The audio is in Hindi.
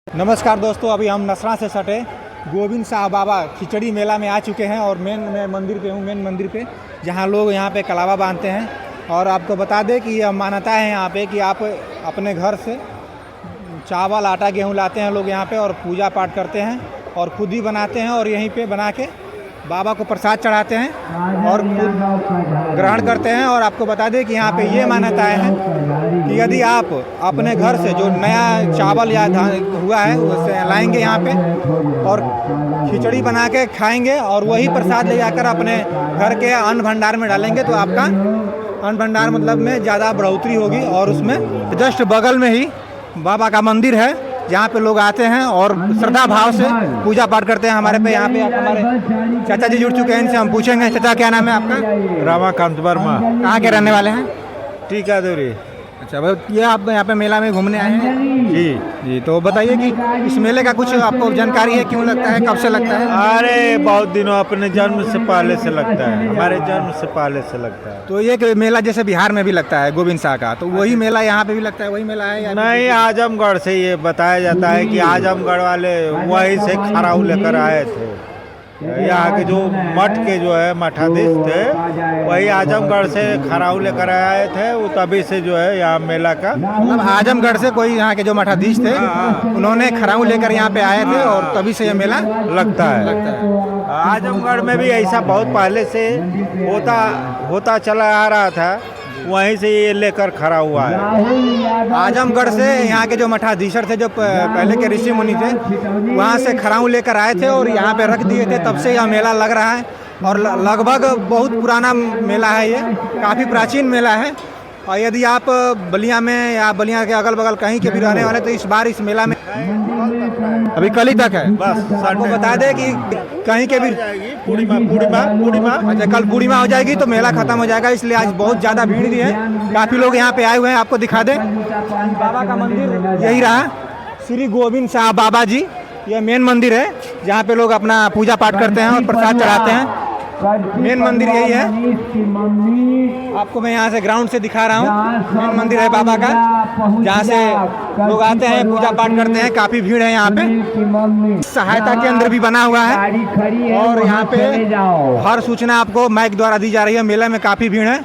नमस्कार दोस्तों, अभी हम नसरा से सटे गोविंद शाह बाबा खिचड़ी मेला में आ चुके हैं और मैं मंदिर पे हूँ, मेन मंदिर पे, जहाँ लोग यहाँ पे कलावा बांधते हैं। और आपको बता दें कि यह मान्यता है यहाँ पे कि आप अपने घर से चावल आटा गेहूँ लाते हैं लोग यहाँ पे और पूजा पाठ करते हैं और खुद ही बनाते हैं और यहीं पे बना के बाबा को प्रसाद चढ़ाते हैं और ग्रहण करते हैं। और आपको बता दें कि यहाँ पे ये मान्यता है कि यदि आप अपने घर से जो नया चावल या धान हुआ है उसे लाएंगे यहाँ पे और खिचड़ी बना के खाएंगे और वही प्रसाद ले जाकर अपने घर के अन्न भंडार में डालेंगे तो आपका अन्न भंडार मतलब में ज़्यादा बढ़ोतरी होगी। और उसमें जस्ट बगल में ही बाबा का मंदिर है जहाँ पे लोग आते हैं और श्रद्धा भाव से पूजा पाठ करते हैं। हमारे पे यहाँ पे हमारे चाचा जी जुड़ चुके हैं, इनसे हम पूछेंगे। चाचा, क्या नाम है आपका? रामाकांत वर्मा। कहाँ के रहने वाले हैं? टीकादुरी। अच्छा भाई, ये आप यहाँ पे मेला में घूमने आए हैं? जी। तो बताइए कि इस मेले का कुछ आपको जानकारी है, क्यों लगता है, कब से लगता है? अरे बहुत दिनों, अपने जन्म से पहले से लगता है, हमारे जन्म से पहले से लगता है। तो ये मेला जैसे बिहार में भी लगता है गोविंद शाह का, तो वही मेला यहाँ पे भी लगता है? वही मेला है या नहीं, आजमगढ़ से ये बताया जाता है कि आजमगढ़ वाले वहीं से खराऊ लेकर आए थे। यहाँ के जो मठ के जो है मठाधीश थे वही आजमगढ़ से खराऊ लेकर आए थे। वो तभी से जो है यहाँ मेला का मतलब आजमगढ़ से कोई यहाँ के जो मठाधीश थे उन्होंने खराऊ लेकर यहाँ पे आए थे और तभी से ये मेला लगता है। आजमगढ़ में भी ऐसा बहुत पहले से होता चला आ रहा था, वहीं से ये लेकर खड़ा हुआ है। आजमगढ़ से यहाँ के जो मठाधीशर थे, जो पहले के ऋषि मुनि थे, वहाँ से खराऊ लेकर आए थे और यहाँ पे रख दिए थे, तब से यह मेला लग रहा है। और लगभग बहुत पुराना मेला है, ये काफ़ी प्राचीन मेला है। और यदि आप बलिया में या बलिया के अगल बगल कहीं के भी रहने वाले तो इस बार इस मेला में अभी कल ही तक है। बस आपको बता दें कि कहीं के भी पूर्णिमा अच्छा, कल पूर्णिमा हो जाएगी तो मेला खत्म हो जाएगा, इसलिए आज बहुत ज़्यादा भीड़ भी है। काफ़ी लोग यहाँ पे आए हुए हैं। आपको दिखा दें, बाबा का मंदिर यही रहा, श्री गोविंद शाह बाबा जी। यह मेन मंदिर है जहाँ पे लोग अपना पूजा पाठ करते हैं और प्रसाद चढ़ाते हैं। मेन मंदिर यही है, आपको मैं यहाँ से ग्राउंड से दिखा रहा हूँ। मेन मंदिर है बाबा का, जहाँ से लोग आते हैं, पूजा पाठ करते हैं। काफ़ी भीड़ है यहाँ पे। सहायता केंद्र भी बना हुआ है और यहाँ पे हर सूचना आपको माइक द्वारा दी जा रही है। मेले में काफ़ी भीड़ है।